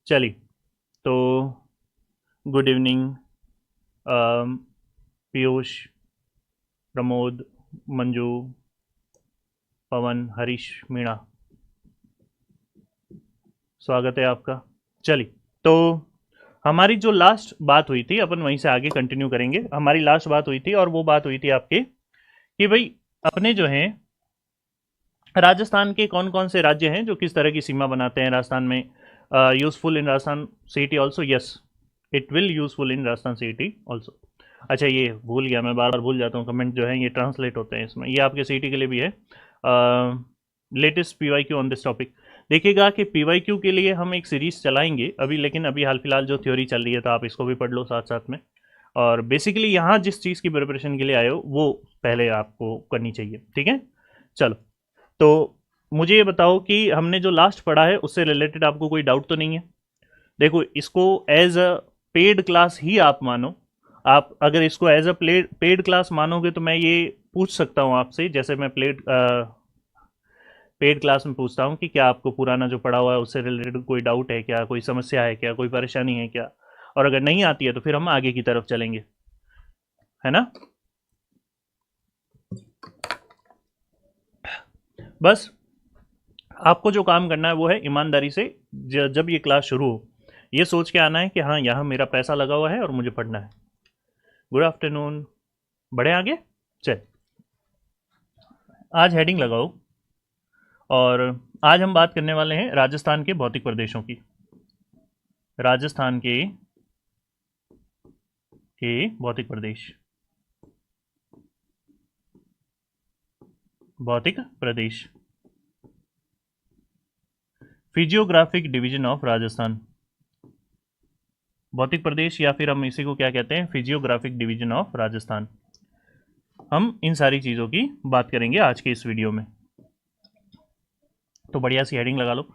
चलिए, तो good evening Piyush, Pramod, Manju, पवन, हरीश, मीणा, स्वागत है आपका। चलिए, तो हमारी जो लास्ट बात हुई थी अपन वहीं से आगे कंटिन्यू करेंगे। हमारी लास्ट बात हुई थी और वो बात हुई थी आपके कि भाई अपने जो हैं राजस्थान के कौन कौन से राज्य हैं जो किस तरह की सीमा बनाते हैं राजस्थान में। Useful in Rajasthan city also, yes it will useful in Rajasthan city also. अच्छा, ये भूल गया, मैं बार बार भूल जाता हूँ, कमेंट जो है ये ट्रांसलेट होते हैं इसमें, ये आपके सिटी के लिए भी है। Latest PYQ on this topic देखिएगा कि पीवाईक्यू के लिए हम एक सीरीज चलाएंगे अभी, लेकिन अभी हाल फिलहाल जो थ्योरी चल रही है तो आप इसको भी पढ़ लो साथ साथ में। और बेसिकली यहाँ जिस चीज़ की प्रिपरेशन के लिए आए हो वो पहले आपको करनी चाहिए, ठीक है। चलो, तो मुझे ये बताओ कि हमने जो लास्ट पढ़ा है उससे रिलेटेड आपको कोई डाउट तो नहीं है। देखो, इसको एज अ पेड क्लास ही आप मानो। आप अगर इसको एज अ पेड क्लास मानोगे तो मैं ये पूछ सकता हूँ आपसे, जैसे मैं पेड क्लास में पूछता हूँ कि क्या आपको पुराना जो पढ़ा हुआ है उससे रिलेटेड कोई डाउट है क्या, कोई समस्या है क्या, कोई परेशानी है क्या। और अगर नहीं आती है तो फिर हम आगे की तरफ चलेंगे, है ना। बस आपको जो काम करना है वो है ईमानदारी से जब ये क्लास शुरू हो ये सोच के आना है कि हाँ यहाँ मेरा पैसा लगा हुआ है और मुझे पढ़ना है। गुड आफ्टरनून, बढ़े आगे। चल, आज हेडिंग लगाओ, और आज हम बात करने वाले हैं राजस्थान के भौतिक प्रदेशों की। राजस्थान के भौतिक प्रदेश, भौतिक प्रदेश, फिजियोग्राफिक डिवीजन ऑफ राजस्थान। भौतिक प्रदेश या फिर हम इसी को क्या कहते हैं, फिजियोग्राफिक डिवीजन ऑफ राजस्थान। हम इन सारी चीज़ों की बात करेंगे आज के इस वीडियो में। तो बढ़िया सी हेडिंग लगा लो।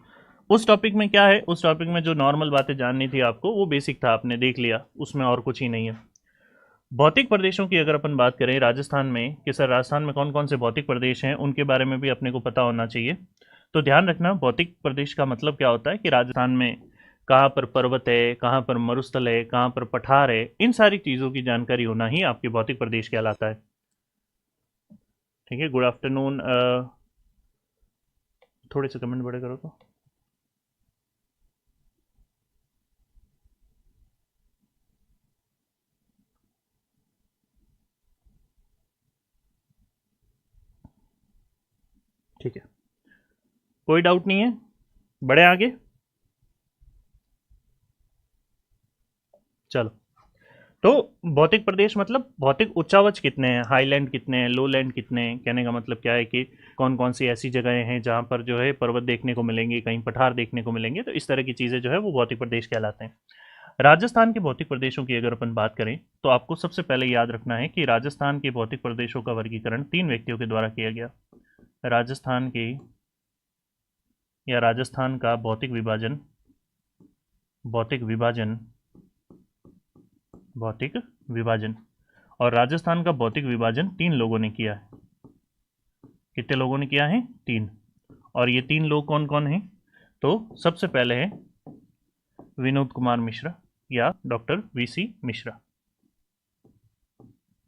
उस टॉपिक में क्या है, उस टॉपिक में जो नॉर्मल बातें जाननी थी आपको वो बेसिक था, आपने देख लिया, उसमें और कुछ ही नहीं है। भौतिक प्रदेशों की अगर अपन बात करें राजस्थान में कि सर राजस्थान में कौन कौन से भौतिक प्रदेश हैं, उनके बारे में भी अपने को पता होना चाहिए। तो ध्यान रखना, भौतिक प्रदेश का मतलब क्या होता है कि राजस्थान में कहाँ पर पर्वत है, कहाँ पर मरुस्थल है, कहाँ पर पठार है, इन सारी चीज़ों की जानकारी होना ही आपके भौतिक प्रदेश कहलाता है। ठीक है, गुड आफ्टरनून। थोड़े से कमेंट बड़े करो तो। ठीक है, कोई डाउट नहीं है, बढ़े आगे। चलो, तो भौतिक प्रदेश मतलब भौतिक उच्चावच कितने हैं, हाईलैंड कितने हैं, लो लैंड कितने हैं। कहने का मतलब क्या है कि कौन कौन सी ऐसी जगहें हैं जहाँ पर जो है पर्वत देखने को मिलेंगे, कहीं पठार देखने को मिलेंगे, तो इस तरह की चीज़ें जो है वो भौतिक प्रदेश कहलाते हैं। राजस्थान के भौतिक प्रदेशों की अगर अपन बात करें तो आपको सबसे पहले याद रखना है कि राजस्थान के भौतिक प्रदेशों का वर्गीकरण 3 व्यक्तियों के द्वारा किया गया। राजस्थान के या राजस्थान का भौतिक विभाजन, भौतिक विभाजन। और राजस्थान का भौतिक विभाजन 3 लोगों ने किया है। कितने लोगों ने किया है? 3। और ये 3 लोग कौन कौन हैं? तो सबसे पहले है विनोद कुमार मिश्रा या doctor VC Mishra.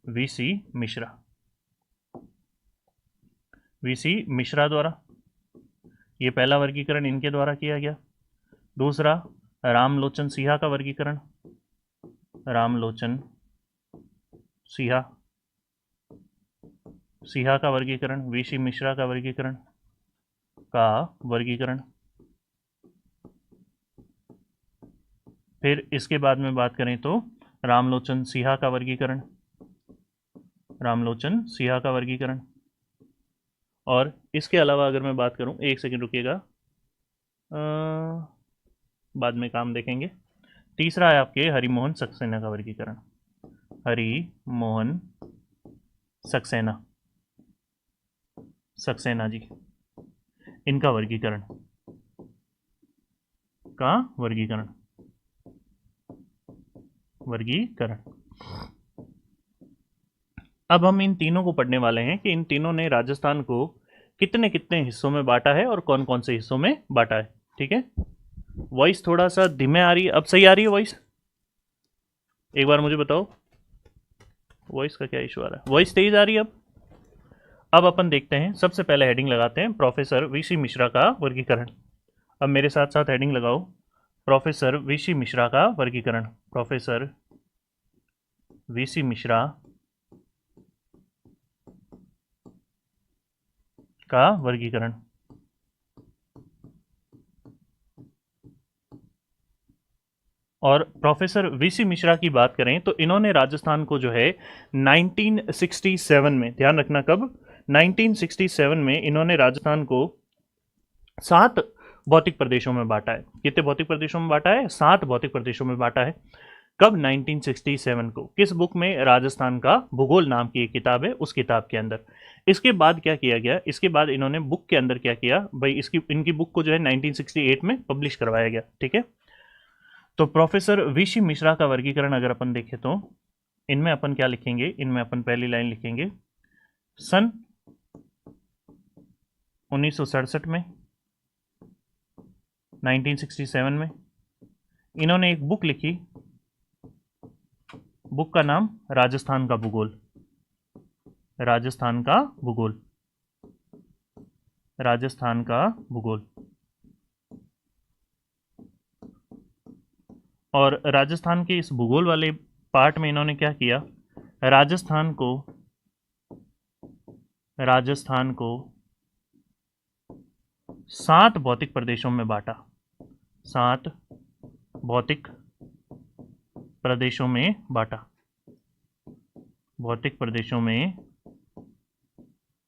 VC Mishra, VC Mishra द्वारा ये पहला वर्गीकरण इनके द्वारा किया गया। दूसरा, रामलोचन सिन्हा का वर्गीकरण, रामलोचन सिन्हा, सिन्हा का वर्गीकरण, वीसी मिश्रा का वर्गीकरण। फिर इसके बाद में बात करें तो रामलोचन सिन्हा का वर्गीकरण, रामलोचन सिन्हा का वर्गीकरण। और इसके अलावा अगर मैं बात करूं, एक सेकंड रुकिएगा, बाद में काम देखेंगे। तीसरा है आपके हरिमोहन सक्सेना का वर्गीकरण, हरिमोहन सक्सेना, सक्सेना जी, इनका वर्गीकरण का वर्गीकरण, वर्गीकरण। अब हम इन तीनों को पढ़ने वाले हैं कि इन तीनों ने राजस्थान को कितने कितने हिस्सों में बांटा है और कौन कौन से हिस्सों में बांटा है। ठीक है, वॉइस थोड़ा सा धीमे आ रही है, अब सही आ रही है वॉइस? एक बार मुझे बताओ वॉइस का क्या इशू आ रहा है? वॉइस तेज आ रही है अब अपन देखते हैं। सबसे पहले हेडिंग लगाते हैं प्रोफेसर वीसी मिश्रा का वर्गीकरण। अब मेरे साथ साथ हेडिंग लगाओ, प्रोफेसर वीसी मिश्रा का वर्गीकरण। प्रोफेसर वीसी मिश्रा का वर्गीकरण। और प्रोफेसर वीसी मिश्रा की बात करें तो इन्होंने राजस्थान को जो है 1967 में, ध्यान रखना कब, 1967 में इन्होंने राजस्थान को 7 भौतिक प्रदेशों में बांटा है। कितने भौतिक प्रदेशों में बांटा है? 7 भौतिक प्रदेशों में बांटा है। कब? 1967 को। किस बुक में? राजस्थान का भूगोल नाम की एक किताब है, उस किताब के अंदर। इसके बाद क्या किया गया? इसके बाद इन्होंने बुक के अंदर क्या किया भाई, इनकी बुक को जो है 1968 में पब्लिश करवाया गया। ठीक है, तो प्रोफेसर वीसी मिश्रा का वर्गीकरण अगर अपन देखें तो इनमें अपन क्या लिखेंगे? इनमें अपन पहली लाइन लिखेंगे, सन 1967 में, 1967 में इन्होंने एक बुक लिखी, बुक का नाम राजस्थान का भूगोल। राजस्थान का भूगोल, राजस्थान का भूगोल। और राजस्थान के इस भूगोल वाले पार्ट में इन्होंने क्या किया? राजस्थान को 7 भौतिक प्रदेशों में बांटा। 7 भौतिक प्रदेशों में बांटा, भौतिक प्रदेशों में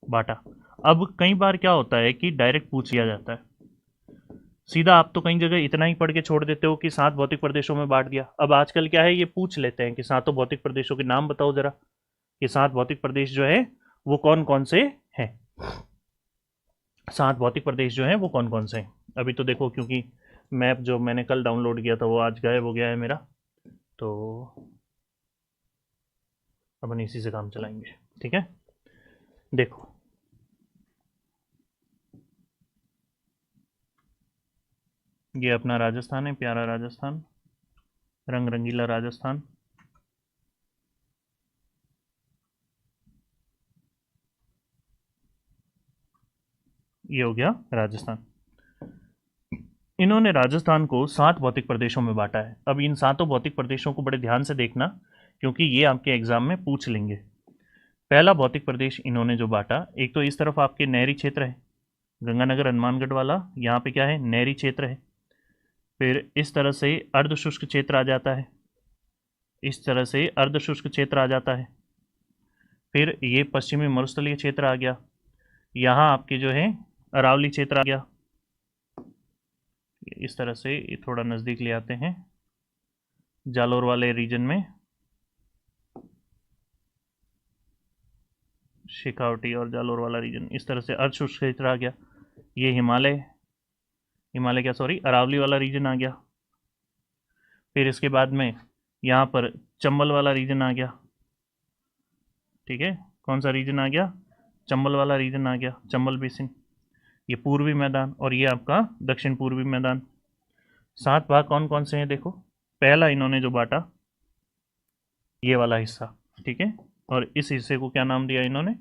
बांटा। अब कई बार क्या होता है कि डायरेक्ट पूछ लिया जाता है सीधा, आप तो कई जगह इतना ही पढ़ के छोड़ देते हो कि 7 भौतिक प्रदेशों में बांट दिया। अब आजकल क्या है, ये पूछ लेते हैं कि 7 भौतिक प्रदेशों के नाम बताओ जरा, कि 7 भौतिक प्रदेश जो है वो कौन कौन से हैं। 7 भौतिक प्रदेश जो हैं वो कौन कौन से हैं। अभी तो देखो, क्योंकि मैप जो मैंने कल डाउनलोड किया था वो आज गायब हो गया है मेरा, तो अपन इसी से काम चलाएंगे। ठीक है, देखो ये अपना राजस्थान है, प्यारा राजस्थान, रंग रंगीला राजस्थान। ये हो गया राजस्थान। इन्होंने राजस्थान को 7 भौतिक प्रदेशों में बांटा है। अब इन 7 भौतिक प्रदेशों को बड़े ध्यान से देखना, क्योंकि ये आपके एग्जाम में पूछ लेंगे। पहला भौतिक प्रदेश इन्होंने जो बांटा, एक तो इस तरफ आपके नहरी क्षेत्र है, गंगानगर हनुमानगढ़ वाला, यहाँ पे क्या है, नहरी क्षेत्र है। फिर इस तरह से अर्ध शुष्क क्षेत्र आ जाता है, इस तरह से अर्ध शुष्क क्षेत्र आ जाता है। फिर ये पश्चिमी मरुस्थलीय क्षेत्र आ गया, यहाँ आपके जो है अरावली क्षेत्र आ गया। इस तरह से ये थोड़ा नज़दीक ले आते हैं, जालोर वाले रीजन में शेखावटी और जालोर वाला रीजन, इस तरह से अर्ध शुष्क क्षेत्र आ गया। ये हिमालय क्या, सॉरी, अरावली वाला रीजन आ गया। फिर इसके बाद में यहाँ पर चंबल वाला रीजन आ गया। ठीक है, कौन सा रीजन आ गया? चंबल वाला रीजन आ गया, चंबल बेसिन। ये पूर्वी मैदान और ये आपका दक्षिण पूर्वी मैदान। 7 भाग कौन कौन से हैं देखो। पहला इन्होंने जो बांटा ये वाला हिस्सा, ठीक है, और इस हिस्से को क्या नाम दिया इन्होंने?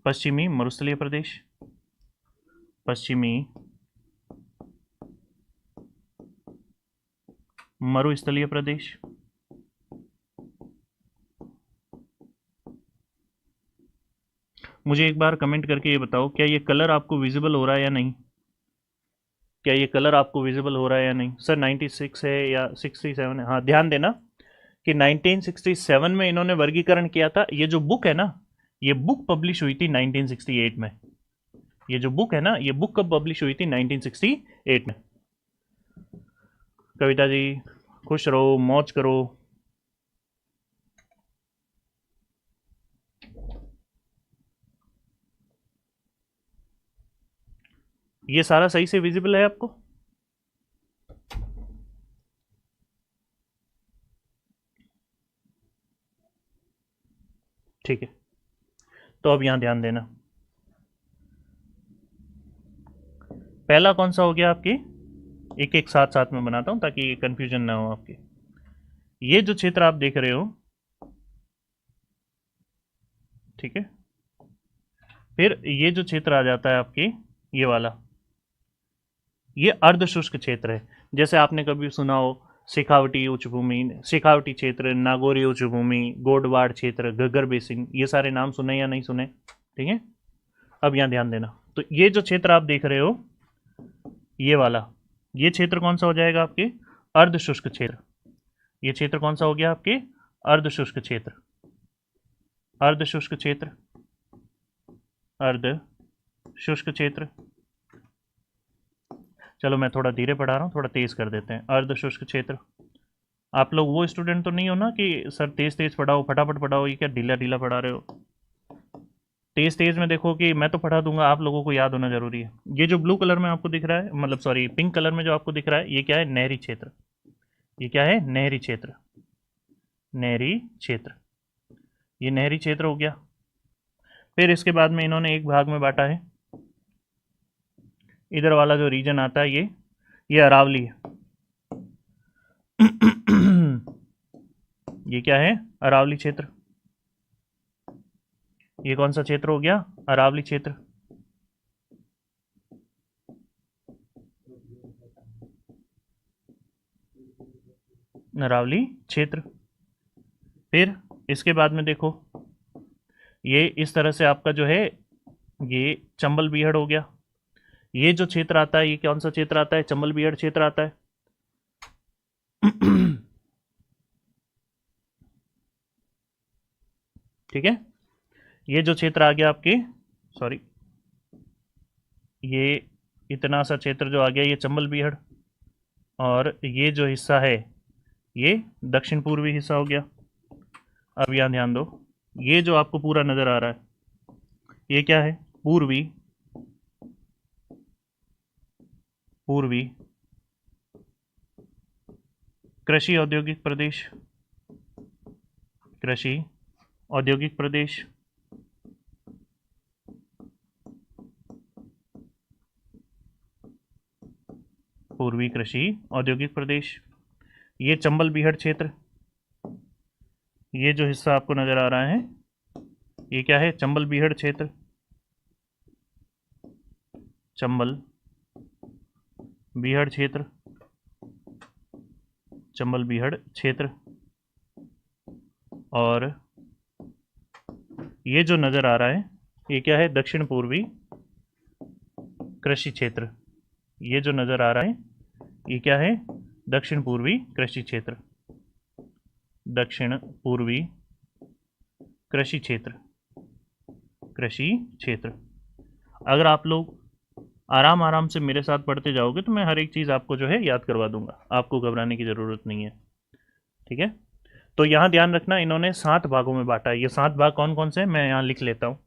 पश्चिमी मरुस्थलीय प्रदेश। पश्चिमी मरुस्थलीय प्रदेश। मुझे एक बार कमेंट करके ये बताओ, क्या ये कलर आपको विजिबल हो रहा है या नहीं? क्या ये कलर आपको विजिबल हो रहा है या नहीं? सर 96 है या 67 है? हाँ, ध्यान देना कि 1967 में इन्होंने वर्गीकरण किया था। ये जो बुक है ना, ये बुक पब्लिश हुई थी 1968 में। ये जो बुक है ना, ये बुक कब पब्लिश हुई थी? 1968 में। कविता जी खुश रहो, मौज करो। ये सारा सही से विजिबल है आपको? ठीक है, तो अब यहां ध्यान देना। पहला कौन सा हो गया आपकी? एक एक साथ साथ में बनाता हूँ ताकि कंफ्यूजन ना हो आपके। ये जो क्षेत्र आप देख रहे हो, ठीक है, फिर ये जो क्षेत्र आ जाता है आपके, ये वाला, ये अर्ध शुष्क क्षेत्र है। जैसे आपने कभी सुना हो शेखावटी उच्च भूमि, शेखावटी क्षेत्र, नागौरी उच्च भूमि, गोडवाड़ क्षेत्र, घग्गर बेसिन, ये सारे नाम सुने या नहीं सुने? ठीक है, अब यहाँ ध्यान देना। तो ये जो क्षेत्र आप देख रहे हो, ये वाला, ये क्षेत्र कौन सा हो जाएगा आपके? अर्ध शुष्क क्षेत्र। ये क्षेत्र कौन सा हो गया आपके? अर्ध शुष्क क्षेत्र। अर्ध शुष्क क्षेत्र, अर्ध शुष्क क्षेत्र। चलो मैं थोड़ा धीरे पढ़ा रहा हूँ, थोड़ा तेज कर देते हैं। अर्ध शुष्क क्षेत्र। आप लोग वो स्टूडेंट तो नहीं हो ना कि सर तेज तेज पढ़ाओ, फटाफट पढ़ाओ, ये क्या ढीला ढीला पढ़ा रहे हो? तेज तेज में देखो कि मैं तो पढ़ा दूंगा, आप लोगों को याद होना जरूरी है। ये जो ब्लू कलर में आपको दिख रहा है, मतलब सॉरी पिंक कलर में जो आपको दिख रहा है, ये क्या है? नहरी क्षेत्र। ये क्या है? नहरी क्षेत्र। नहरी क्षेत्र, ये नहरी क्षेत्र हो गया। फिर इसके बाद में इन्होंने एक भाग में बांटा है, इधर वाला जो रीजन आता है ये अरावली है। ये क्या है? अरावली क्षेत्र। ये कौन सा क्षेत्र हो गया? अरावली क्षेत्र। अरावली क्षेत्र। फिर इसके बाद में देखो, ये इस तरह से आपका जो है ये चंबल बीहड़ हो गया। ये जो क्षेत्र आता है, ये कौन सा क्षेत्र आता है? चंबल बीहड़ क्षेत्र आता है। ठीक है, ये जो क्षेत्र आ गया आपके, सॉरी, ये इतना सा क्षेत्र जो आ गया, ये चंबल बीहड़, और ये जो हिस्सा है ये दक्षिण पूर्वी हिस्सा हो गया। अब यहाँ ध्यान दो, ये जो आपको पूरा नजर आ रहा है, ये क्या है? पूर्वी, पूर्वी कृषि औद्योगिक प्रदेश। कृषि औद्योगिक प्रदेश। पूर्वी कृषि औद्योगिक प्रदेश। ये चंबल बीहड़ क्षेत्र, ये जो हिस्सा आपको नजर आ रहा है, ये क्या है? चंबल बीहड़ क्षेत्र। चंबल बीहड़ क्षेत्र। चंबल बीहड़ क्षेत्र। और ये जो नजर आ रहा है, ये क्या है? दक्षिण पूर्वी कृषि क्षेत्र। ये जो नजर आ रहा है, ये क्या है? दक्षिण पूर्वी कृषि क्षेत्र। दक्षिण पूर्वी कृषि क्षेत्र। कृषि क्षेत्र। अगर आप लोग आराम आराम से मेरे साथ पढ़ते जाओगे तो मैं हर एक चीज़ आपको जो है याद करवा दूंगा, आपको घबराने की ज़रूरत नहीं है। ठीक है, तो यहाँ ध्यान रखना, इन्होंने 7 भागों में बांटा है। ये 7 भाग कौन कौन से हैं मैं यहाँ लिख लेता हूँ।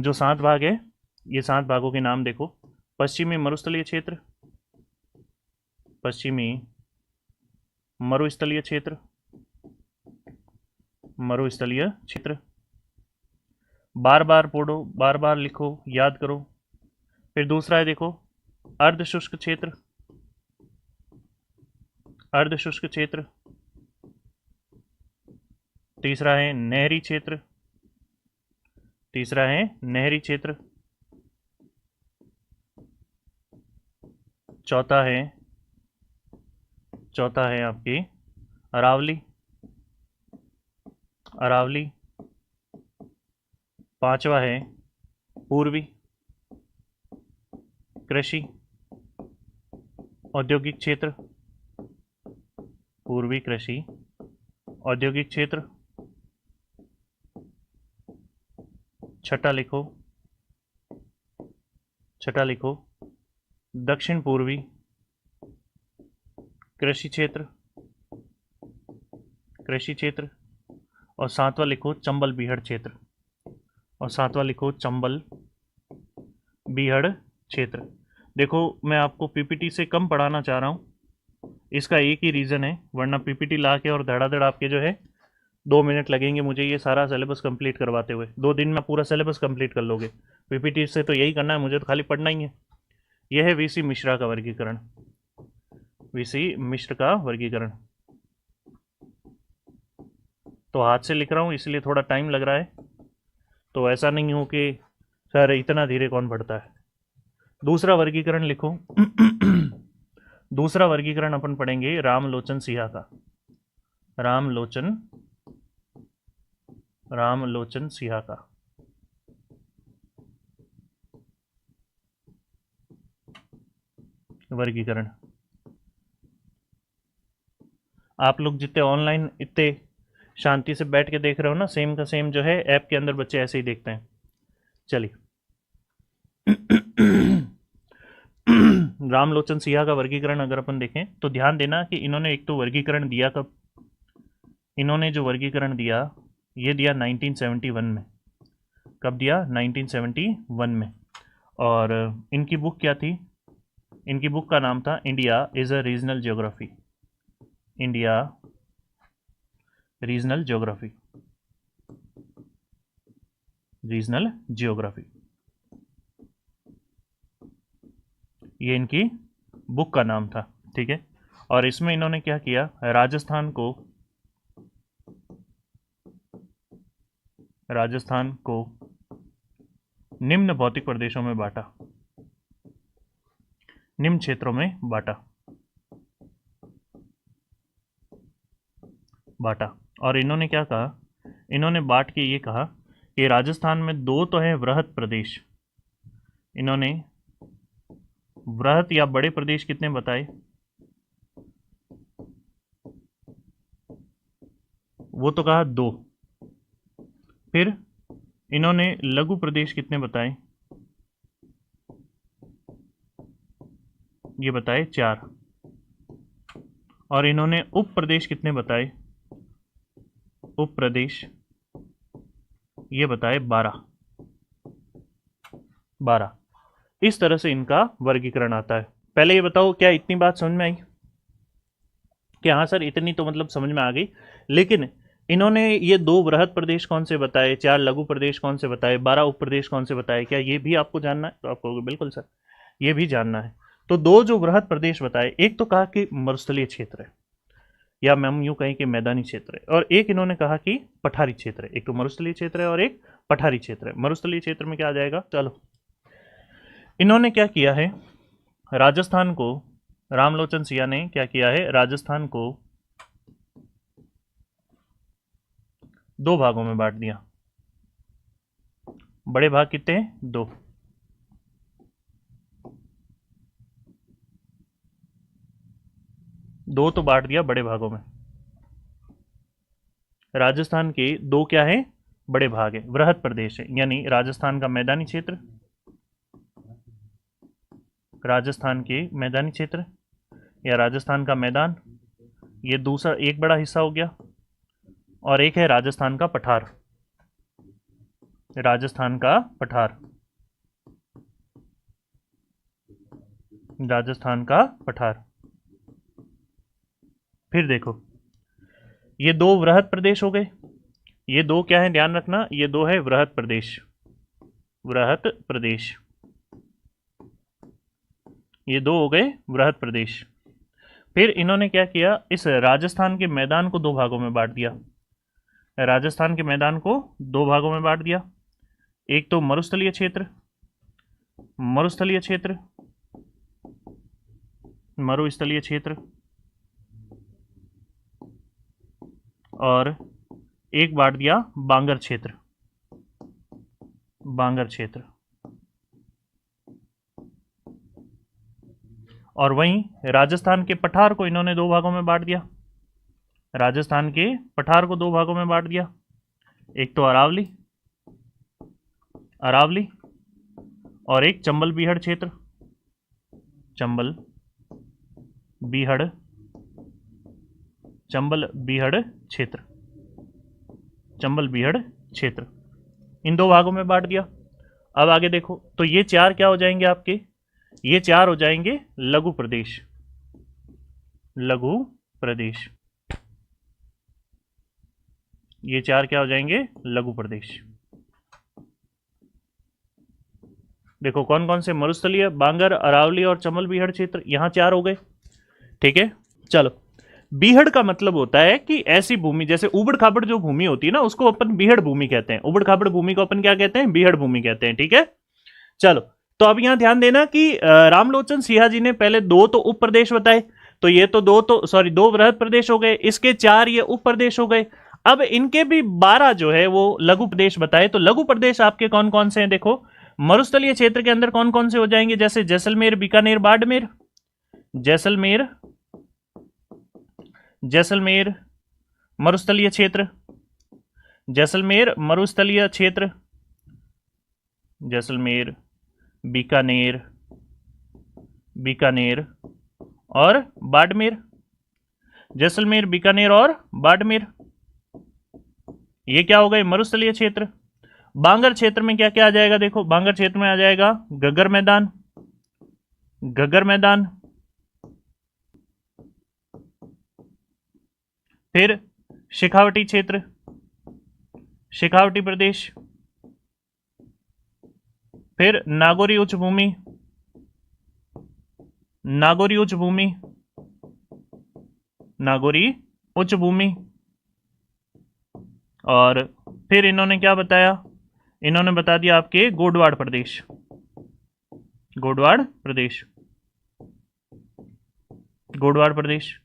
जो 7 भाग है, ये 7 भागों के नाम देखो। पश्चिमी मरुस्थलीय क्षेत्र, पश्चिमी मरुस्थलीय क्षेत्र, मरुस्थलीय क्षेत्र। बार बार पढ़ो, बार बार लिखो, याद करो। फिर दूसरा है देखो, अर्ध शुष्क क्षेत्र। अर्ध शुष्क क्षेत्र। तीसरा है नहरी क्षेत्र। तीसरा है नहरी क्षेत्र। चौथा है आपकी अरावली। अरावली। पांचवा है पूर्वी कृषि औद्योगिक क्षेत्र। पूर्वी कृषि औद्योगिक क्षेत्र। छठा लिखो, छठा लिखो दक्षिण पूर्वी कृषि क्षेत्र। कृषि क्षेत्र। और सातवां लिखो चंबल बीहड़ क्षेत्र। और सातवां लिखो चंबल बीहड़ क्षेत्र। देखो मैं आपको पीपीटी से कम पढ़ाना चाह रहा हूँ, इसका एक ही रीज़न है, वरना पीपीटी ला के और धड़ाधड़ आपके जो है 2 मिनट लगेंगे मुझे ये सारा सिलेबस कंप्लीट करवाते हुए। 2 दिन में पूरा सिलेबस कंप्लीट कर लोगे। पीपीटी से तो यही करना है मुझे, तो खाली पढ़ना ही है। यह है वीसी मिश्रा का वर्गीकरण, वीसी मिश्र का वर्गीकरण। तो हाथ से लिख रहा हूँ इसलिए थोड़ा टाइम लग रहा है, तो ऐसा नहीं हो कि सर इतना धीरे कौन पढ़ता है। दूसरा वर्गीकरण लिखो। दूसरा वर्गीकरण अपन पढ़ेंगे रामलोचन सिंहा का, रामलोचन सिंहा का। वर्गीकरण आप लोग जितने ऑनलाइन इतने शांति से बैठ के देख रहे हो ना, सेम का सेम जो है ऐप के अंदर बच्चे ऐसे ही देखते हैं। चलिए रामलोचन सिंहा का वर्गीकरण अगर अपन देखें तो ध्यान देना कि इन्होंने एक तो वर्गीकरण दिया कब, इन्होंने जो वर्गीकरण दिया ये दिया 1971 में। कब दिया? 1971 में। और इनकी बुक क्या थी? इनकी बुक का नाम था India is a regional geography, India regional geography, regional geography, ये इनकी बुक का नाम था। ठीक है, और इसमें इन्होंने क्या किया, राजस्थान को निम्न भौतिक प्रदेशों में बांटा, निम्न क्षेत्रों में बांटा। और इन्होंने क्या कहा, इन्होंने बांट के ये कहा कि राजस्थान में दो तो हैं वृहत प्रदेश, इन्होंने वृहत या बड़े प्रदेश कितने बताए, वो तो कहा दो। फिर इन्होंने लघु प्रदेश कितने बताए, ये बताए 4। और इन्होंने उप प्रदेश कितने बताए, उप प्रदेश ये बताए 12। इस तरह से इनका वर्गीकरण आता है। पहले ये बताओ क्या इतनी बात समझ में आई कि हाँ सर इतनी तो मतलब समझ में आ गई, लेकिन इन्होंने ये 2 वृहत प्रदेश कौन से बताए, 4 लघु प्रदेश कौन से बताए, 12 उप प्रदेश कौन से बताए, क्या ये भी आपको जानना है? तो आप कहोगे बिल्कुल सर ये भी जानना है। तो 2 जो वृहत प्रदेश बताए, एक तो कहा कि मरुस्थलीय क्षेत्र है, या हम यूं कहें कि मैदानी क्षेत्र है, और एक इन्होंने कहा कि पठारी क्षेत्र है। एक तो मरुस्थलीय क्षेत्र है और एक पठारी क्षेत्र है। मरुस्थलीय क्षेत्र में क्या आ जाएगा, चलो इन्होंने क्या किया है, राजस्थान को, रामलोचन सिंहा ने क्या किया है, राजस्थान को 2 भागों में बांट दिया। बड़े भाग कितने हैं, 2। दो तो बांट दिया बड़े भागों में। राजस्थान के 2 क्या है, बड़े भाग है, वृहत प्रदेश है, यानी राजस्थान का मैदानी क्षेत्र, राजस्थान के मैदानी क्षेत्र या राजस्थान का मैदान, ये दूसरा एक बड़ा हिस्सा हो गया। और एक है राजस्थान का पठार, राजस्थान का पठार, राजस्थान का पठार। फिर देखो ये 2 वृहत प्रदेश हो गए, ये 2 क्या है ध्यान रखना, ये 2 है वृहत प्रदेश, वृहत प्रदेश, ये 2 हो गए वृहत प्रदेश। फिर इन्होंने क्या किया, इस राजस्थान के मैदान को 2 भागों में बांट दिया, राजस्थान के मैदान को 2 भागों में बांट दिया। एक तो मरुस्थलीय क्षेत्र, मरुस्थलीय क्षेत्र, मरुस्थलीय क्षेत्र, और एक बांट दिया बांगर क्षेत्र, बांगर क्षेत्र। और वहीं राजस्थान के पठार को इन्होंने 2 भागों में बांट दिया, राजस्थान के पठार को 2 भागों में बांट दिया। एक तो अरावली, अरावली, और एक चंबल बीहड़ क्षेत्र, चंबल बीहड़, चंबल बीहड़ क्षेत्र, चंबल बीहड़ क्षेत्र, इन 2 भागों में बांट दिया। अब आगे देखो तो ये 4 क्या हो जाएंगे आपके, ये 4 हो जाएंगे लघु प्रदेश, लघु प्रदेश, ये 4 क्या हो जाएंगे, लघु प्रदेश। देखो कौन कौन से, मरुस्थलीय, बांगर, अरावली और चंबल बीहड़ क्षेत्र, यहाँ 4 हो गए। ठीक है, चलो। बीहड़ का मतलब होता है कि ऐसी भूमि, जैसे उबड़ खाबड़ जो भूमि होती है ना, उसको अपन बीहड़ भूमि कहते हैं। उबड़ खाबड़ भूमि को अपन क्या कहते हैं? बीहड़ भूमि कहते हैं। ठीक है, चलो। तो अब यहां ध्यान देना कि रामलोचन सिन्हा जी ने पहले 2 तो उप प्रदेश बताए, तो ये तो 2 वृहद प्रदेश हो गए, इसके 4 ये उप प्रदेश हो गए। अब इनके भी 12 जो है वो लघु प्रदेश बताए। तो लघु प्रदेश आपके कौन कौन से हैं? देखो, मरुस्थलीय क्षेत्र के अंदर कौन कौन से हो जाएंगे? जैसे जैसलमेर, बीकानेर, बाड़मेर। जैसलमेर, जैसलमेर मरुस्थलीय क्षेत्र, जैसलमेर मरुस्थलीय क्षेत्र, जैसलमेर, बीकानेर, बीकानेर और बाड़मेर। जैसलमेर, बीकानेर और बाड़मेर, ये क्या हो गए? मरुस्थलीय क्षेत्र। बांगर क्षेत्र में क्या क्या आ जाएगा? देखो, बांगर क्षेत्र में आ जाएगा गगर मैदान, गगर मैदान, फिर शेखावटी क्षेत्र, शेखावटी प्रदेश, फिर नागौरी उच्च भूमि, नागौरी उच्च भूमि, नागौरी उच्च भूमि। और फिर इन्होंने क्या बताया? इन्होंने बता दिया आपके गोडवाड़ प्रदेश, गोडवाड़ प्रदेश, गोडवाड़ प्रदेश।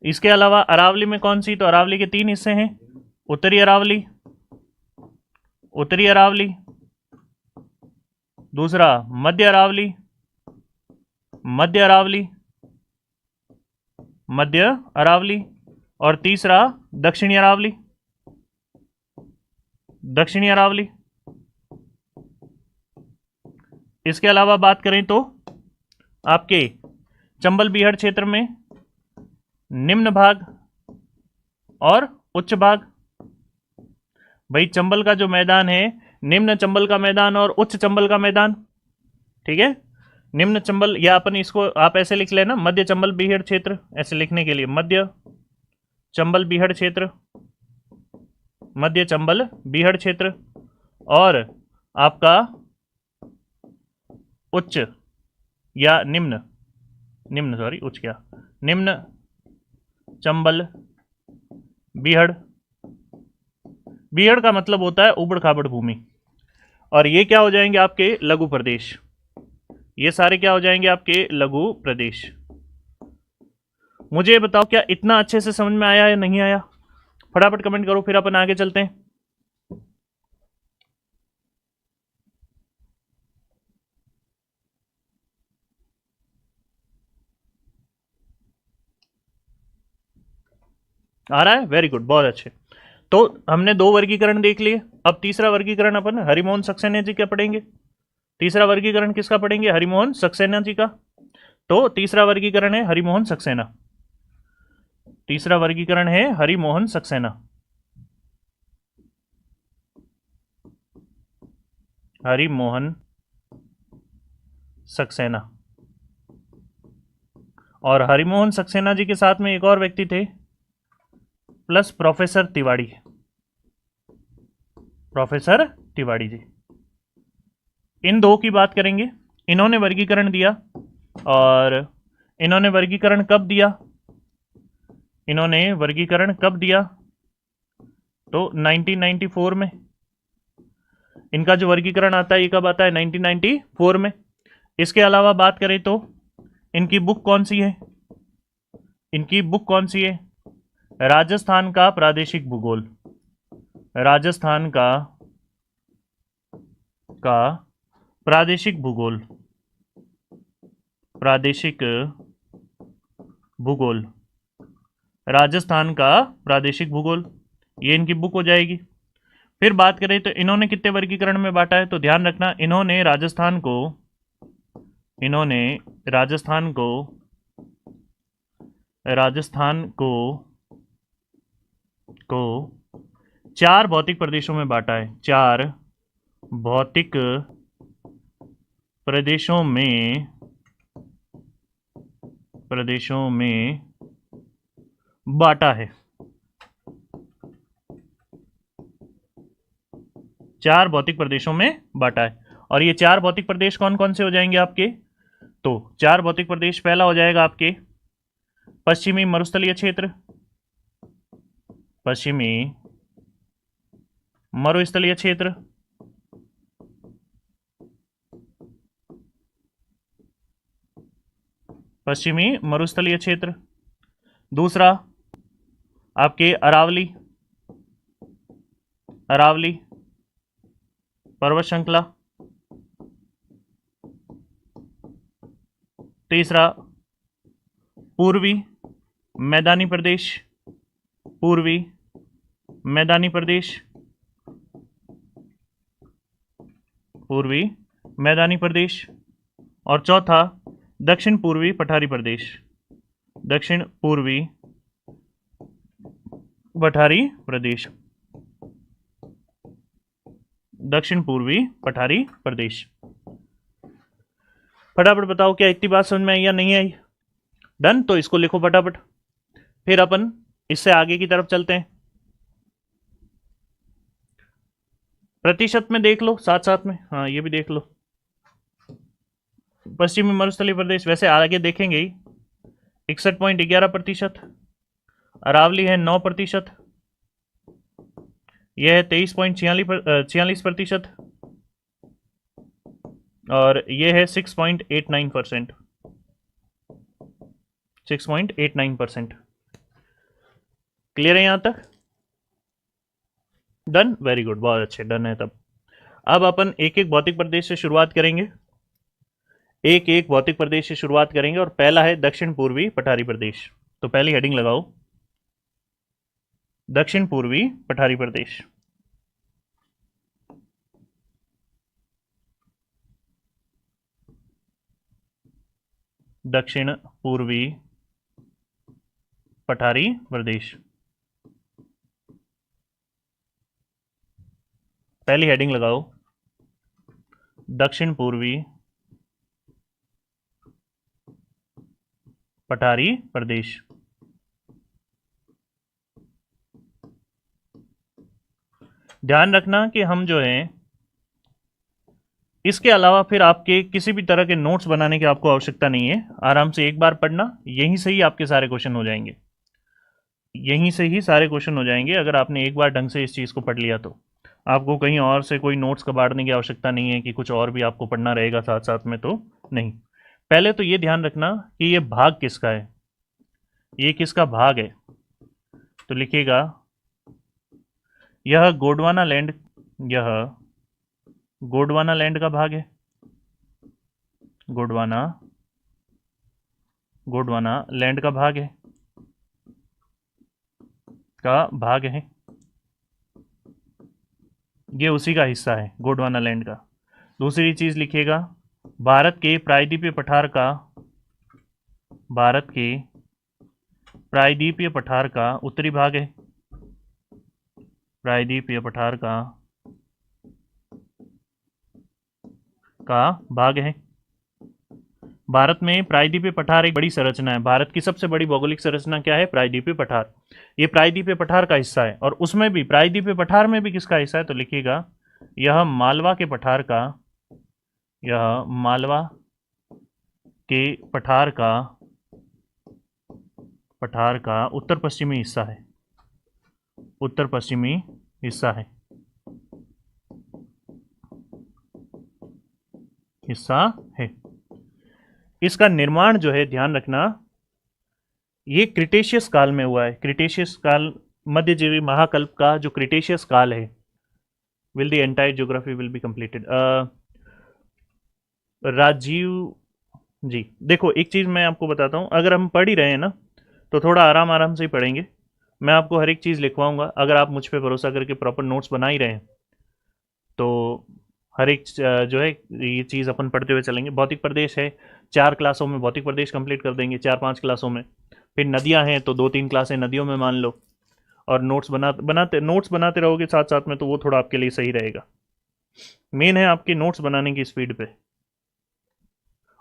इसके अलावा अरावली में कौन सी? तो अरावली के 3 हिस्से हैं, उत्तरी अरावली, उत्तरी अरावली, दूसरा मध्य अरावली, मध्य अरावली, मध्य अरावली, और तीसरा दक्षिणी अरावली, दक्षिणी अरावली। इसके अलावा बात करें तो आपके चंबल बीहड़ क्षेत्र में निम्न भाग और उच्च भाग। भाई चंबल का जो मैदान है, निम्न चंबल का मैदान और उच्च चंबल का मैदान। ठीक है, निम्न चंबल, या अपन इसको आप ऐसे लिख लेना, मध्य चंबल बीहड़ क्षेत्र। ऐसे लिखने के लिए मध्य चंबल बीहड़ क्षेत्र, मध्य चंबल बीहड़ क्षेत्र, और आपका उच्च या निम्न, निम्न सॉरी उच्च क्या, निम्न चंबल बीहड़। बीहड़ का मतलब होता है उबड़ खाबड़ भूमि। और ये क्या हो जाएंगे? आपके लघु प्रदेश। ये सारे क्या हो जाएंगे? आपके लघु प्रदेश। मुझे बताओ क्या इतना अच्छे से समझ में आया या नहीं आया? फटाफट कमेंट करो, फिर अपन आगे चलते हैं। आ रहा है? वेरी गुड, बहुत अच्छे। तो हमने 2 वर्गीकरण देख लिए। अब तीसरा वर्गीकरण अपन हरिमोहन सक्सेना जी का पढ़ेंगे। तीसरा वर्गीकरण किसका पढ़ेंगे? हरिमोहन सक्सेना जी का। तो तीसरा वर्गीकरण है हरिमोहन सक्सेना। तीसरा वर्गीकरण है हरिमोहन सक्सेना। हरिमोहन सक्सेना। और हरिमोहन सक्सेना जी के साथ में एक और व्यक्ति थे, plus professor Tiwari, professor Tiwari ji. इन 2 की बात करेंगे। इन्होंने वर्गीकरण दिया, और इन्होंने वर्गीकरण कब दिया? इन्होंने वर्गीकरण कब दिया? तो 1994 में। इनका जो वर्गीकरण आता है ये कब आता है? 1994 में। इसके अलावा बात करें तो इनकी बुक कौन सी है? इनकी बुक कौन सी है? राजस्थान का प्रादेशिक भूगोल, राजस्थान का प्रादेशिक भूगोल, प्रादेशिक भूगोल, राजस्थान का प्रादेशिक भूगोल, ये इनकी बुक हो जाएगी। फिर बात करें तो इन्होंने कितने वर्गीकरण में बांटा है? तो ध्यान रखना, इन्होंने राजस्थान को, इन्होंने राजस्थान को, राजस्थान को 4 भौतिक प्रदेशों में बांटा है। 4 भौतिक प्रदेशों में बांटा है। 4 भौतिक प्रदेशों में बांटा है। और ये 4 भौतिक प्रदेश कौन कौन से हो जाएंगे आपके? तो 4 भौतिक प्रदेश, पहला हो जाएगा आपके पश्चिमी मरुस्थलीय क्षेत्र, पश्चिमी मरुस्थलीय क्षेत्र, पश्चिमी मरुस्थलीय क्षेत्र। दूसरा आपके अरावली, अरावली पर्वत श्रृंखला। तीसरा पूर्वी मैदानी प्रदेश, पूर्वी मैदानी प्रदेश, पूर्वी मैदानी प्रदेश। और चौथा दक्षिण पूर्वी पठारी प्रदेश, दक्षिण पूर्वी पठारी प्रदेश, दक्षिण पूर्वी पठारी प्रदेश। फटाफट बताओ क्या इतनी बात समझ में आई या नहीं आई? डन, तो इसको लिखो फटाफट, फिर अपन इससे आगे की तरफ चलते हैं। प्रतिशत में देख लो साथ साथ में, हाँ ये भी देख लो। पश्चिमी मरुस्थलीय प्रदेश वैसे आगे देखेंगे ही, 61.11%। अरावली है 9%, यह है 23.46%, और यह है 6.89%, 6.89%। क्लियर है यहां तक? डन, वेरी गुड, बहुत अच्छे, डन है। तब अब अपन एक एक भौतिक प्रदेश से शुरुआत करेंगे, एक एक भौतिक प्रदेश से शुरुआत करेंगे, और पहला है दक्षिण पूर्वी पठारी प्रदेश। तो पहली हेडिंग लगाओ, दक्षिण पूर्वी पठारी प्रदेश। दक्षिण पूर्वी पठारी प्रदेश, पहली हेडिंग लगाओ, दक्षिण पूर्वी पठारी प्रदेश। ध्यान रखना कि हम जो है इसके अलावा फिर आपके किसी भी तरह के नोट्स बनाने की आपको आवश्यकता नहीं है। आराम से एक बार पढ़ना, यहीं से ही आपके सारे क्वेश्चन हो जाएंगे, यहीं से ही सारे क्वेश्चन हो जाएंगे अगर आपने एक बार ढंग से इस चीज़ को पढ़ लिया तो। आपको कहीं और से कोई नोट्स कबाड़ने की आवश्यकता नहीं है कि कुछ और भी आपको पढ़ना रहेगा साथ साथ में, तो नहीं। पहले तो ये ध्यान रखना कि ये भाग किसका है, ये किसका भाग है। तो लिखिएगा यह गोंडवाना लैंड, यह गोंडवाना लैंड का भाग है, गोंडवाना, गोंडवाना लैंड का भाग है, का भाग है, ये उसी का हिस्सा है गोंडवाना लैंड का। दूसरी चीज लिखिएगा भारत के प्रायद्वीपीय पठार का, भारत के प्रायद्वीपीय पठार का उत्तरी भाग है, प्रायद्वीपीय पठार का भाग है। भारत में प्रायद्वीपीय पठार एक बड़ी संरचना है, भारत की सबसे बड़ी भौगोलिक संरचना क्या है? प्रायद्वीपीय पठार। ये प्रायद्वीपीय पठार का हिस्सा है, और उसमें भी प्रायद्वीपीय पठार में भी किसका हिस्सा है? तो लिखिएगा यह मालवा के पठार का, यह मालवा के पठार का उत्तर पश्चिमी हिस्सा है, उत्तर पश्चिमी हिस्सा है, हिस्सा है। इसका निर्माण जो है ध्यान रखना, ये क्रिटेशियस काल में हुआ है। क्रिटेशियस काल, मध्यजीवी महाकल्प का जो क्रिटेशियस काल है। Will the entire geography will be completed. Rajiv ji, देखो एक चीज़ मैं आपको बताता हूँ, अगर हम पढ़ ही रहे हैं ना तो थोड़ा आराम आराम से ही पढ़ेंगे। मैं आपको हर एक चीज़ लिखवाऊंगा, अगर आप मुझ पर भरोसा करके प्रॉपर नोट्स बना ही रहे हैं तो हर एक जो है ये चीज़ अपन पढ़ते हुए चलेंगे। भौतिक प्रदेश है, 4 क्लासों में भौतिक प्रदेश कंप्लीट कर देंगे, 4-5 क्लासों में। फिर नदियां हैं तो 2-3 क्लासें नदियों में मान लो, और नोट्स नोट्स बनाते रहोगे साथ साथ में, तो वो थोड़ा आपके लिए सही रहेगा। मेन है आपकी नोट्स बनाने की स्पीड पे,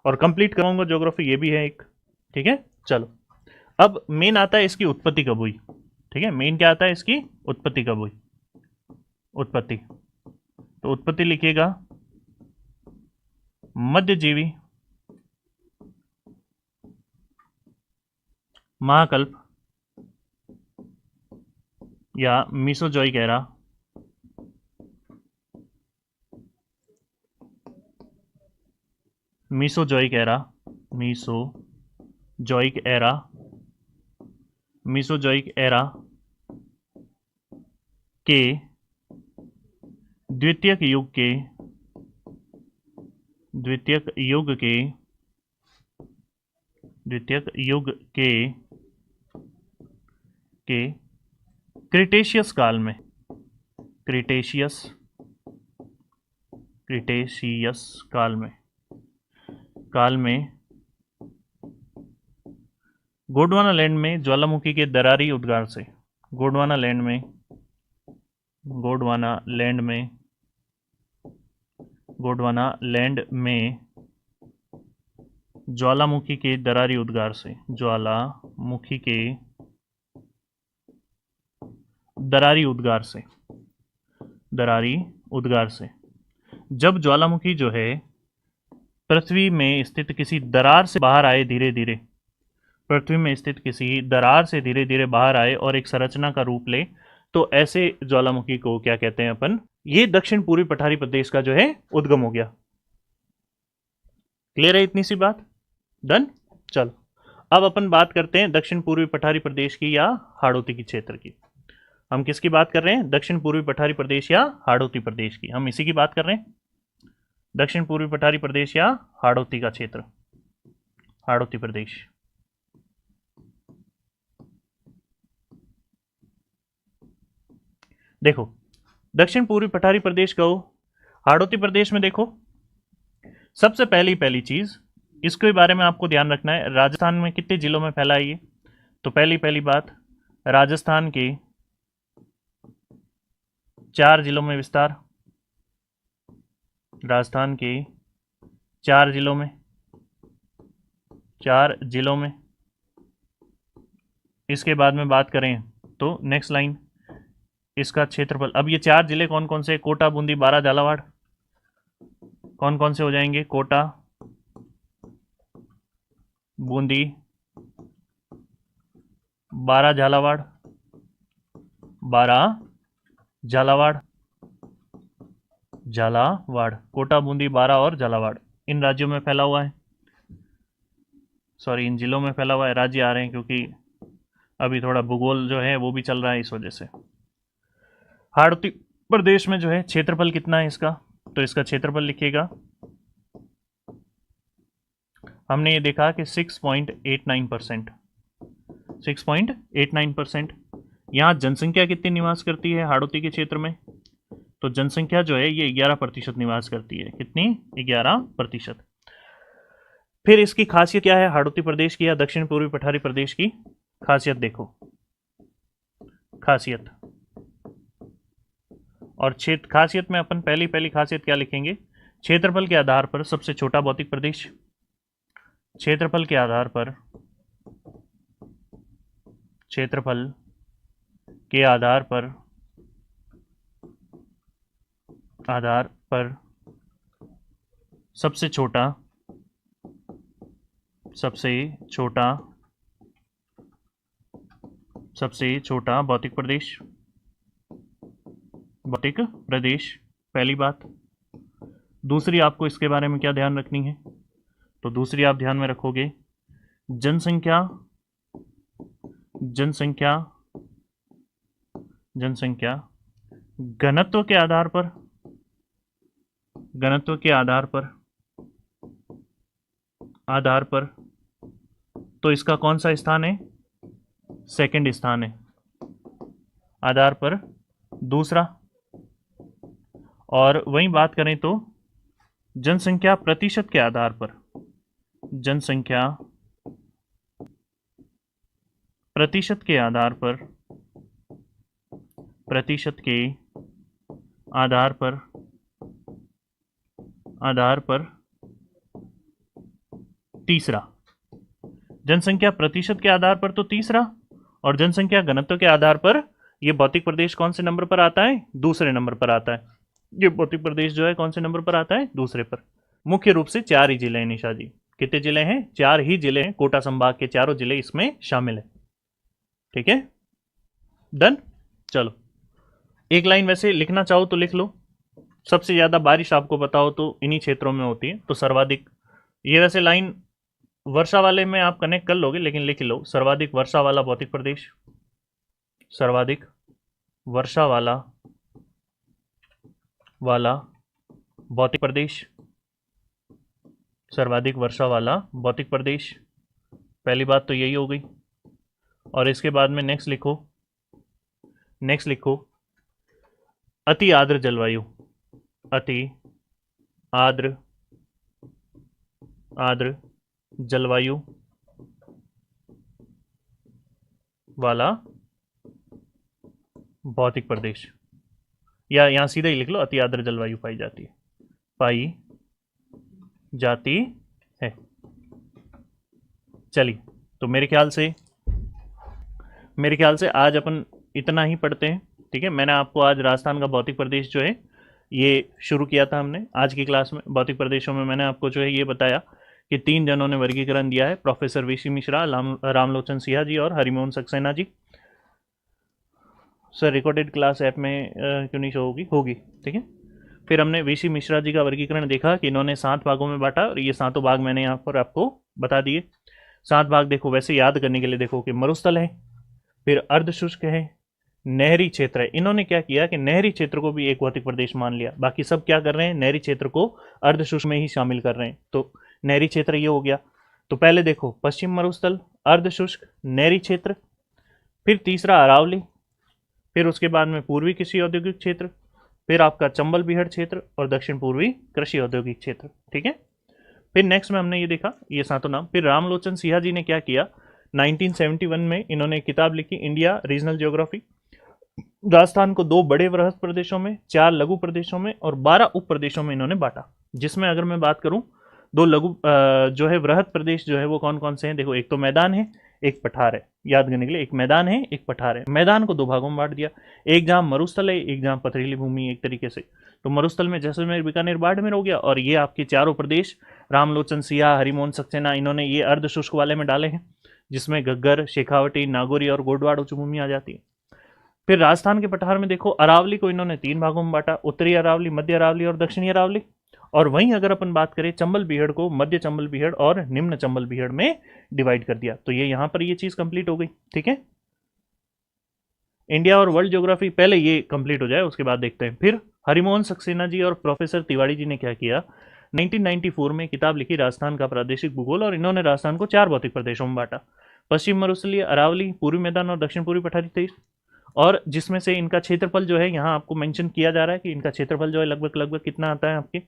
और कंप्लीट कराऊंगा ज्योग्राफी, ये भी है एक। ठीक है, चलो अब मेन आता है इसकी उत्पत्ति कब हुई। ठीक है, मेन क्या आता है? इसकी उत्पत्ति कब हुई, उत्पत्ति। तो उत्पत्ति लिखिएगा मध्यजीवी, महाकल्प या Mesozoic era, Mesozoic era, Mesozoic era, Mesozoic era के द्वितीयक युग के द्वितीयक युग के द्वितीयक युग के क्रिटेशियस काल में, क्रिटेशियस काल में गोंडवाना लैंड में ज्वालामुखी के दरारी उद्गार से, गोंडवाना लैंड में ज्वालामुखी के दरारी उद्गार से, ज्वालामुखी के दरारी उद्गार से जब ज्वालामुखी जो है पृथ्वी में स्थित किसी दरार से बाहर आए, धीरे धीरे पृथ्वी में स्थित किसी दरार से धीरे धीरे बाहर आए और एक संरचना का रूप ले, तो ऐसे ज्वालामुखी को क्या कहते हैं अपन? ये दक्षिण पूर्वी पठारी प्रदेश का जो है उद्गम हो गया। क्लियर है इतनी सी बात? डन। चलो अब अपन बात करते हैं दक्षिण पूर्वी पठारी प्रदेश की या हाड़ौती की क्षेत्र की। हम किसकी बात कर रहे हैं? दक्षिण पूर्वी पठारी प्रदेश या हाड़ौती प्रदेश की, हम इसी की बात कर रहे हैं। दक्षिण पूर्वी पठारी प्रदेश या हाड़ौती का क्षेत्र, हाड़ौती प्रदेश। देखो दक्षिण पूर्वी पठारी प्रदेश कहो, हाड़ौती प्रदेश में देखो सबसे पहली चीज इसके बारे में आपको ध्यान रखना है, राजस्थान में कितने जिलों में फैला है ये? तो पहली बात, राजस्थान के 4 जिलों में विस्तार, राजस्थान के 4 जिलों में। इसके बाद में बात करें तो नेक्स्ट लाइन, इसका क्षेत्रफल। अब ये 4 जिले कौन कौन से? कोटा, बूंदी, बारा, झालावाड़। कौन कौन से हो जाएंगे? कोटा, बूंदी, बारा, झालावाड़, झालावाड़, कोटा, बूंदी, बारा और झालावाड़ इन राज्यों में फैला हुआ है, सॉरी इन जिलों में फैला हुआ है। राज्य आ रहे हैं क्योंकि अभी थोड़ा भूगोल जो है वो भी चल रहा है, इस वजह से। हाड़ौती प्रदेश में जो है क्षेत्रफल कितना है इसका? तो इसका क्षेत्रफल लिखिएगा, हमने ये देखा कि 6.89%, 6.89%। यहाँ जनसंख्या कितनी निवास करती है हाड़ौती के क्षेत्र में? तो जनसंख्या जो है ये 11% निवास करती है। कितनी? 11%। फिर इसकी खासियत क्या है हाड़ौती प्रदेश की या दक्षिण पूर्वी पठारी प्रदेश की? खासियत देखो, खासियत और क्षेत्र। खासियत में अपन पहली खासियत क्या लिखेंगे? क्षेत्रफल के आधार पर सबसे छोटा भौतिक प्रदेश, क्षेत्रफल के आधार पर, क्षेत्रफल के आधार पर सबसे छोटा भौतिक प्रदेश, पहली बात। दूसरी आपको इसके बारे में क्या ध्यान रखनी है? तो दूसरी आप ध्यान में रखोगे जनसंख्या घनत्व के आधार पर तो इसका कौन सा स्थान है? सेकंड स्थान है, आधार पर दूसरा। और वहीं बात करें तो जनसंख्या प्रतिशत के आधार पर, जनसंख्या प्रतिशत के आधार पर तीसरा। जनसंख्या प्रतिशत के आधार पर तो तीसरा, और जनसंख्या घनत्व के आधार पर ये भौतिक प्रदेश कौन से नंबर पर आता है? दूसरे नंबर पर आता है। ये भौतिक प्रदेश जो है कौन से नंबर पर आता है? दूसरे पर। मुख्य रूप से 4 ही जिले हैं निशा जी। कितने जिले हैं? 4 ही जिले हैं, कोटा संभाग के चारों जिले इसमें शामिल है। ठीक है, डन। चलो, एक लाइन वैसे लिखना चाहो तो लिख लो। सबसे ज्यादा बारिश आपको पता हो तो इन्हीं क्षेत्रों में होती है, तो सर्वाधिक, ये वैसे लाइन वर्षा वाले में आप कनेक्ट कर लोगे, लेकिन लिख लो सर्वाधिक वर्षा वाला भौतिक प्रदेश, सर्वाधिक वर्षा वाला भौतिक प्रदेश, सर्वाधिक वर्षा वाला भौतिक प्रदेश। पहली बात तो यही हो गई। और इसके बाद में नेक्स्ट लिखो अति आर्द्र जलवायु, अति आर्द्र जलवायु वाला भौतिक प्रदेश, या यहां सीधा ही लिख लो अति आर्द्र जलवायु पाई जाती है। चलिए, तो मेरे ख्याल से आज अपन इतना ही पढ़ते हैं। ठीक है, मैंने आपको आज राजस्थान का भौतिक प्रदेश जो है ये शुरू किया था हमने आज की क्लास में। भौतिक प्रदेशों में मैंने आपको जो है ये बताया कि 3 जनों ने वर्गीकरण दिया है, प्रोफेसर वीसी मिश्रा, रामलोचन सिन्हा जी और Harimohan Saxena ji. Sir recorded class app में क्यों नहीं शो होगी? ठीक है, फिर हमने वीसी मिश्रा जी का वर्गीकरण देखा कि इन्होंने 7 भागों में बांटा, और ये 7 भाग मैंने यहाँ पर आपको बता दिए। 7 भाग देखो, वैसे याद करने के लिए देखो कि मरुस्थल है, फिर अर्धशुष्क है, नहरी क्षेत्र है। इन्होंने क्या किया कि नहरी क्षेत्र को भी एक भौतिक प्रदेश मान लिया, बाकी सब क्या कर रहे हैं, नहरी क्षेत्र को अर्धशुष्क में ही शामिल कर रहे हैं। तो नहरी क्षेत्र ये हो गया। तो पहले देखो पश्चिम मरुस्थल, अर्धशुष्क, नहरी क्षेत्र, फिर तीसरा अरावली, फिर उसके बाद में पूर्वी कृषि औद्योगिक क्षेत्र, फिर आपका चंबल बीहड़ क्षेत्र और दक्षिण पूर्वी कृषि औद्योगिक क्षेत्र। ठीक है, फिर नेक्स्ट में हमने ये देखा ये 7 नाम। फिर रामलोचन सिन्हा जी ने क्या किया, 1971 में इन्होंने किताब लिखी इंडिया रीजनल ज्योग्राफी। राजस्थान को 2 बड़े वृहद प्रदेशों में, 4 लघु प्रदेशों में और 12 उप प्रदेशों में इन्होंने बांटा। जिसमें अगर मैं बात करूं 2 लघु जो है वृहद प्रदेश जो है वो कौन कौन से हैं, देखो एक तो मैदान है, एक पठार है। याद करने के लिए, एक मैदान है, एक पठार है। मैदान को 2 भागों में बांट दिया, एक जहां मरुस्थल है, एक जहां पथरीली भूमि एक तरीके से। तो मरुस्थल में जैसलमेर, बीकानेर, बाड़मेर हो गया, और ये आपके चारों प्रदेश रामलोचन सिन्हा, हरिमोहन सक्सेना इन्होंने ये अर्धशुष्क वाले में डाले हैं, जिसमें घग्गर, शेखावटी, नागौरी और गोडवाड़ उच्च भूमि आ जाती है। फिर राजस्थान के पठार में देखो अरावली को इन्होंने 3 भागों में बांटा, उत्तरी अरावली, मध्य अरावली और दक्षिणी अरावली। और वहीं अगर अपन बात करें चंबल बीहड़ को मध्य चंबल बीहड़ और निम्न चंबल बीहड़ में डिवाइड कर दिया। तो ये यहां पर ये चीज कंप्लीट हो गई। ठीक है, इंडिया और वर्ल्ड ज्योग्राफी पहले ये कंप्लीट हो जाए, उसके बाद देखते हैं। फिर हरिमोहन सक्सेना जी और प्रोफेसर तिवारी जी ने क्या किया, 1994 में किताब लिखी राजस्थान का प्रादेशिक भूगोल, और इन्होंने राजस्थान को 4 भौतिक प्रदेशों में बांटा, पश्चिम मरुस्थलीय, अरावली, पूर्वी मैदान और दक्षिण पूर्वी पठारी 23। और जिसमें से इनका क्षेत्रफल जो है यहाँ आपको मेंशन किया जा रहा है कि इनका क्षेत्रफल जो है लगभग कितना आता है आपके,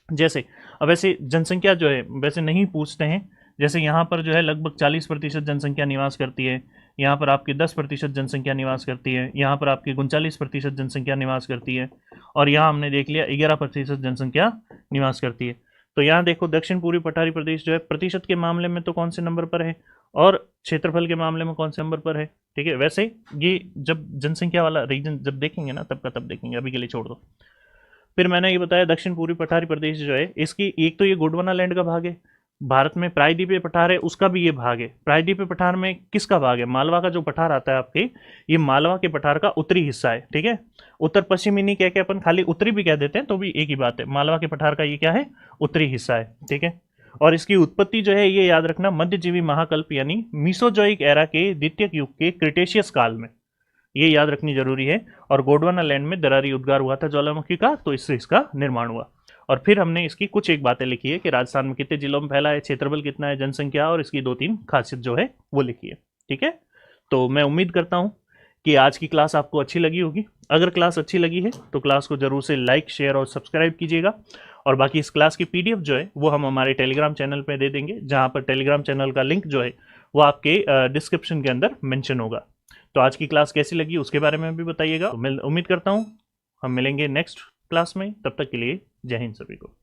जैसे अब वैसे जनसंख्या जो है वैसे नहीं पूछते हैं, जैसे यहाँ पर जो है लगभग 40% जनसंख्या निवास करती है, यहाँ पर आपकी 10% जनसंख्या निवास करती है, यहाँ पर आपकी 39% जनसंख्या निवास करती है, और यहाँ हमने देख लिया 11% जनसंख्या निवास करती है। तो यहाँ देखो दक्षिण पूर्वी पठारी प्रदेश जो है प्रतिशत के मामले में तो कौन से नंबर पर है, और क्षेत्रफल के मामले में कौन से नंबर पर है। ठीक है, वैसे ये जब जनसंख्या वाला रीजन जब देखेंगे ना तब का तब देखेंगे, अभी के लिए छोड़ दो। फिर मैंने ये बताया दक्षिण पूर्वी पठारी प्रदेश जो है इसकी एक तो ये गोंडवाना लैंड का भाग है, भारत में प्रायद्वीपीय पठार है उसका भी ये भाग है। प्रायद्वीपीय पठार में किसका भाग है, मालवा का जो पठार आता है आपके, ये मालवा के पठार का उत्तरी हिस्सा है। ठीक है, उत्तर पश्चिमी नहीं कह के अपन खाली उत्तरी भी कह देते हैं तो भी एक ही बात है, मालवा के पठार का ये क्या है, उत्तरी हिस्सा है। ठीक है, और इसकी उत्पत्ति जो है ये याद रखना मध्यजीवी महाकल्प यानी मीसोजोइक एरा के द्वितीय युग के क्रिटेशियस काल में, ये याद रखनी जरूरी है। और गोंडवाना लैंड में दरारी उद्गार हुआ था ज्वालामुखी का, तो इससे इसका निर्माण हुआ। और फिर हमने इसकी कुछ एक बातें लिखी है कि राजस्थान में कितने जिलों में फैला है, क्षेत्रफल कितना है, जनसंख्या, और इसकी 2-3 खासियत जो है वो लिखी है। ठीक है, तो मैं उम्मीद करता हूं कि आज की क्लास आपको अच्छी लगी होगी। अगर क्लास अच्छी लगी है तो क्लास को जरूर से लाइक, शेयर और सब्सक्राइब कीजिएगा। और बाकी इस क्लास की PDF जो है वो हम हमारे टेलीग्राम चैनल पे दे देंगे, जहां पर टेलीग्राम चैनल का लिंक जो है वो आपके डिस्क्रिप्शन के अंदर मेंशन होगा। तो आज की क्लास कैसी लगी उसके बारे में भी बताइएगा। तो मैं उम्मीद करता हूँ हम मिलेंगे नेक्स्ट क्लास में, तब तक के लिए जय हिंद सभी को।